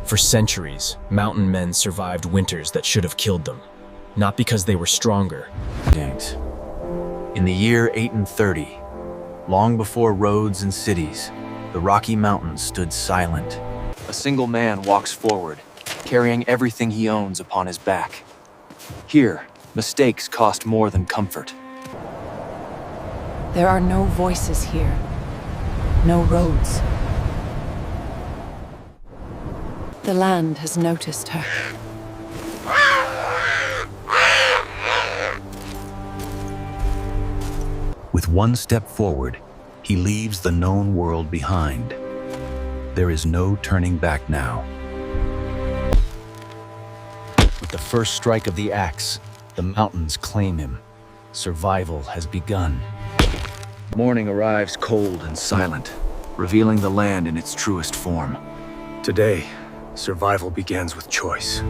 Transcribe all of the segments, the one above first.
For centuries, mountain men survived winters that should have killed them, not because they were stronger. In the year 830, long before roads and cities, the Rocky Mountains stood silent. A single man walks forward, carrying everything he owns upon his back. Here, mistakes cost more than comfort. There are no voices here. No roads. The land has noticed her. With one step forward, he leaves the known world behind. There is no turning back now. With the first strike of the axe, the mountains claim him. Survival has begun. Morning arrives cold and silent, revealing the land in its truest form. Today, survival begins with choice.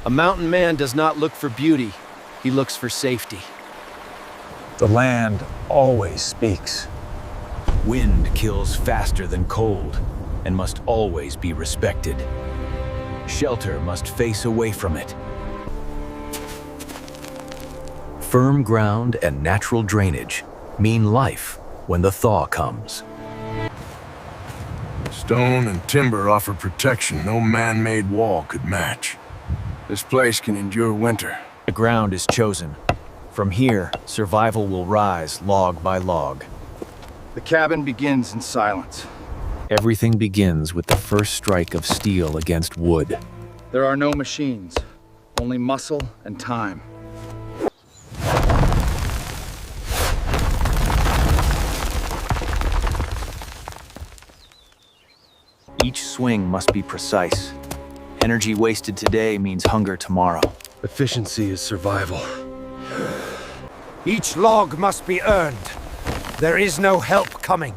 A mountain man does not look for beauty, he looks for safety. The land always speaks. Wind kills faster than cold and must always be respected. Shelter must face away from it. Firm ground and natural drainage mean life when the thaw comes. Stone and timber offer protection no man-made wall could match. This place can endure winter. The ground is chosen. From here, survival will rise log by log. The cabin begins in silence. Everything begins with the first strike of steel against wood. There are no machines, only muscle and time. Each swing must be precise. Energy wasted today means hunger tomorrow. Efficiency is survival. Each log must be earned. There is no help coming.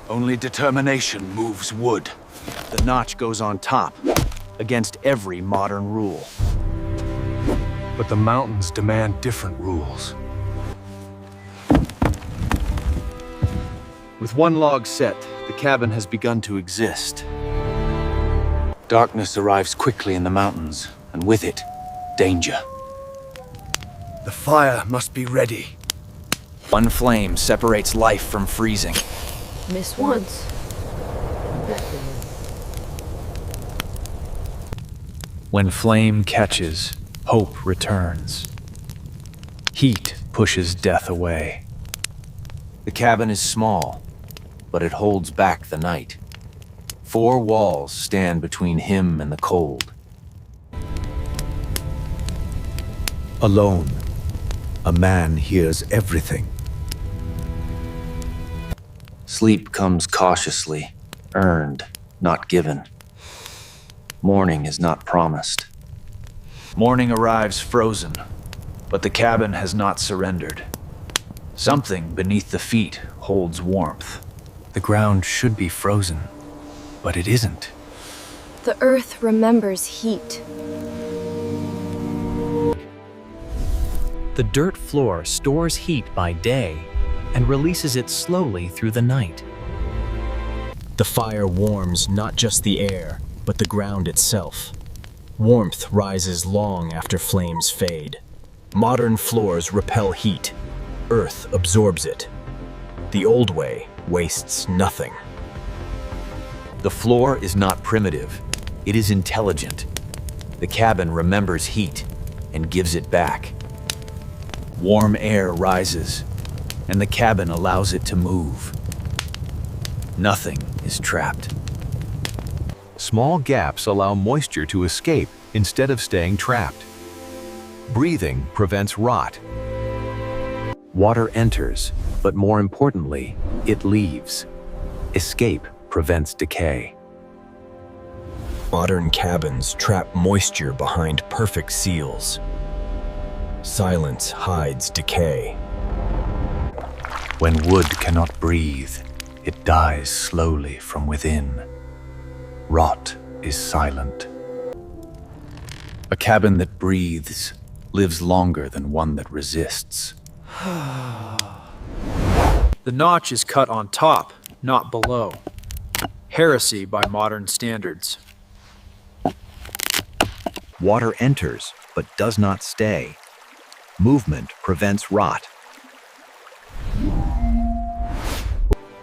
Only determination moves wood. The notch goes on top, against every modern rule. But the mountains demand different rules. With one log set, the cabin has begun to exist. Darkness arrives quickly in the mountains, and with it, danger. The fire must be ready. One flame separates life from freezing. Miss once. When flame catches, hope returns. Heat pushes death away. The cabin is small, but it holds back the night. 4 walls stand between him and the cold. Alone, a man hears everything. Sleep comes cautiously, earned, not given. Morning is not promised. Morning arrives frozen, but the cabin has not surrendered. Something beneath the feet holds warmth. The ground should be frozen, but it isn't. The earth remembers heat. The dirt floor stores heat by day and releases it slowly through the night. The fire warms not just the air, but the ground itself. Warmth rises long after flames fade. Modern floors repel heat. Earth absorbs it. The old way wastes nothing. The floor is not primitive. It is intelligent. The cabin remembers heat and gives it back. Warm air rises, and the cabin allows it to move. Nothing is trapped. Small gaps allow moisture to escape instead of staying trapped. Breathing prevents rot. Water enters, but more importantly, it leaves. Escape prevents decay. Modern cabins trap moisture behind perfect seals. Silence hides decay. When wood cannot breathe, it dies slowly from within. Rot is silent. A cabin that breathes lives longer than one that resists. The notch is cut on top, not below. Heresy by modern standards. Water enters, but does not stay. Movement prevents rot.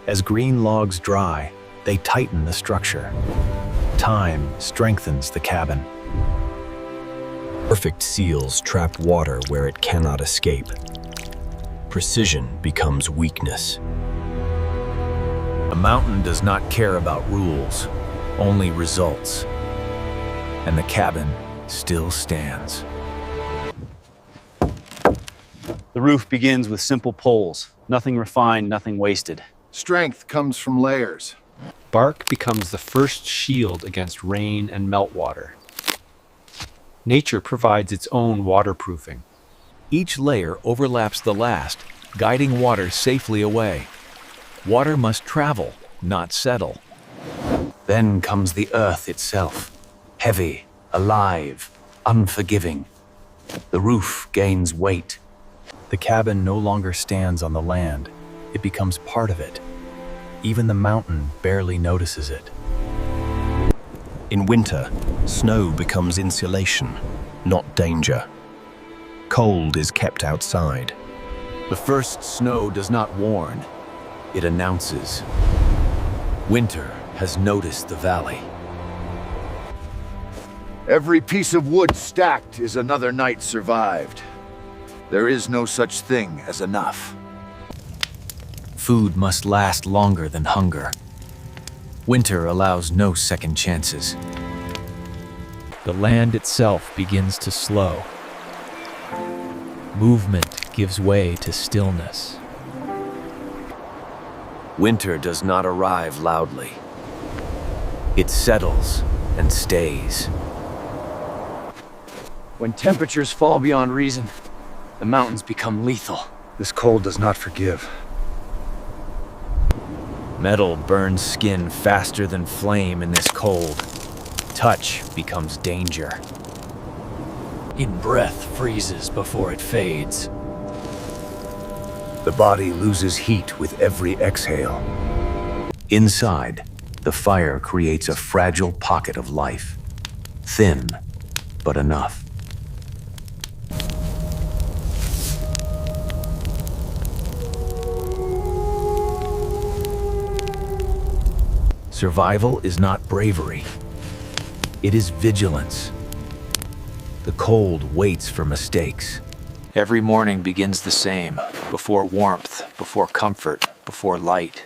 As green logs dry, they tighten the structure. Time strengthens the cabin. Perfect seals trap water where it cannot escape. Precision becomes weakness. A mountain does not care about rules, only results. And the cabin still stands. The roof begins with simple poles. Nothing refined, nothing wasted. Strength comes from layers. Bark becomes the first shield against rain and meltwater. Nature provides its own waterproofing. Each layer overlaps the last, guiding water safely away. Water must travel, not settle. Then comes the earth itself. Heavy, alive, unforgiving. The roof gains weight. The cabin no longer stands on the land. It becomes part of it. Even the mountain barely notices it. In winter, snow becomes insulation, not danger. Cold is kept outside. The first snow does not warn. It announces. Winter has noticed the valley. Every piece of wood stacked is another night survived. There is no such thing as enough. Food must last longer than hunger. Winter allows no second chances. The land itself begins to slow. Movement gives way to stillness. Winter does not arrive loudly. It settles and stays. When temperatures fall beyond reason, the mountains become lethal. This cold does not forgive. Metal burns skin faster than flame in this cold. Touch becomes danger. In breath freezes before it fades. The body loses heat with every exhale. Inside, the fire creates a fragile pocket of life. Thin, but enough. Survival is not bravery. It is vigilance. The cold waits for mistakes. Every morning begins the same, before warmth, before comfort, before light.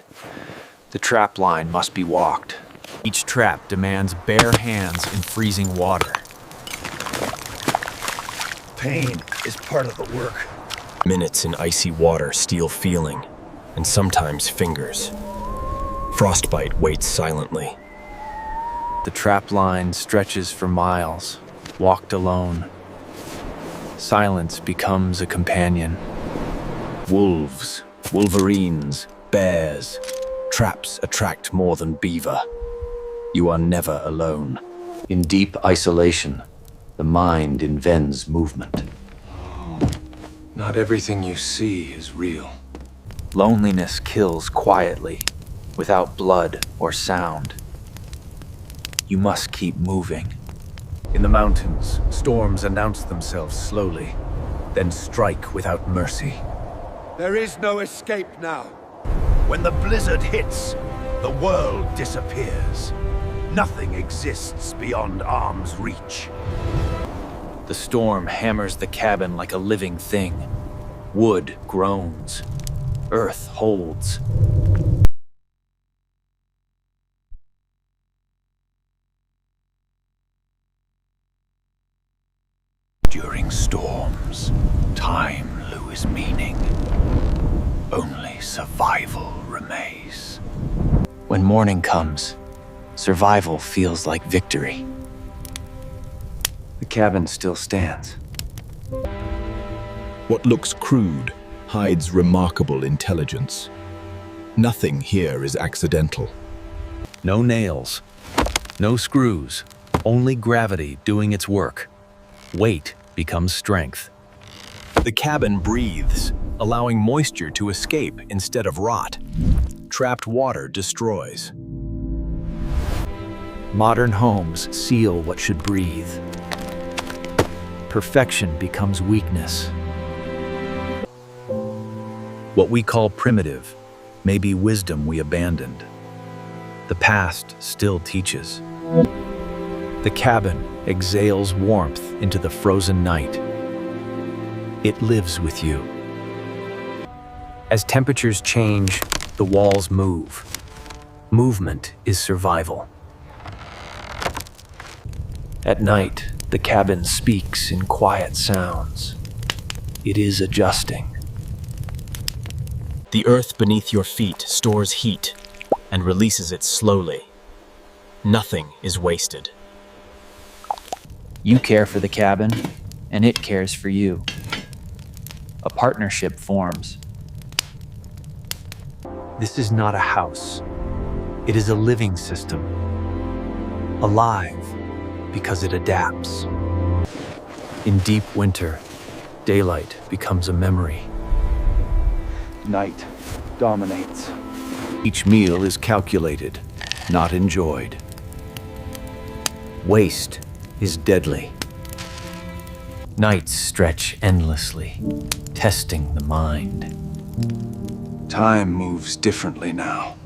The trap line must be walked. Each trap demands bare hands in freezing water. Pain is part of the work. Minutes in icy water steal feeling, and sometimes fingers. Frostbite waits silently. The trap line stretches for miles, walked alone. Silence becomes a companion. Wolves, wolverines, bears. Traps attract more than beaver. You are never alone. In deep isolation, the mind invents movement. Not everything you see is real. Loneliness kills quietly, without blood or sound. You must keep moving. In the mountains, storms announce themselves slowly, then strike without mercy. There is no escape now. When the blizzard hits, the world disappears. Nothing exists beyond arm's reach. The storm hammers the cabin like a living thing. Wood groans. Earth holds. During storms, time loses meaning. Only survival remains. When morning comes, survival feels like victory. The cabin still stands. What looks crude hides remarkable intelligence. Nothing here is accidental. No nails, no screws, only gravity doing its work. Weight becomes strength. The cabin breathes, allowing moisture to escape instead of rot. Trapped water destroys. Modern homes seal what should breathe. perfection becomes weakness. What we call primitive may be wisdom we abandoned. The past still teaches. The cabin exhales warmth into the frozen night. It lives with you. As temperatures change, the walls move. Movement is survival. At night, the cabin speaks in quiet sounds. It is adjusting. The earth beneath your feet stores heat and releases it slowly. Nothing is wasted. You care for the cabin, and it cares for you. A partnership forms. This is not a house. It is a living system. Alive because it adapts. In deep winter, daylight becomes a memory. Night dominates. Each meal is calculated, not enjoyed. Waste is deadly. Nights stretch endlessly, testing the mind. Time moves differently now.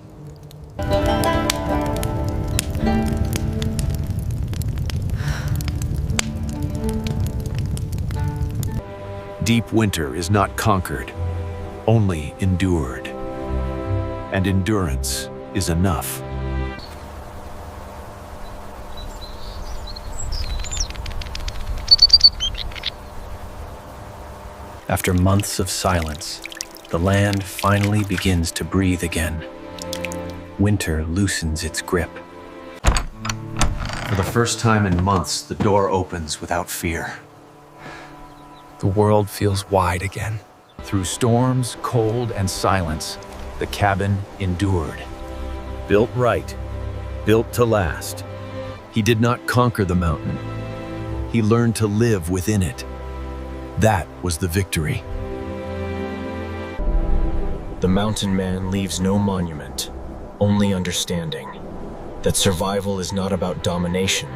Deep winter is not conquered, only endured. And endurance is enough. After months of silence, the land finally begins to breathe again. Winter loosens its grip. For the first time in months, the door opens without fear. The world feels wide again. Through storms, cold, and silence, the cabin endured. Built right, built to last. He did not conquer the mountain. He learned to live within it. That was the victory. The mountain man leaves no monument, only understanding that survival is not about domination,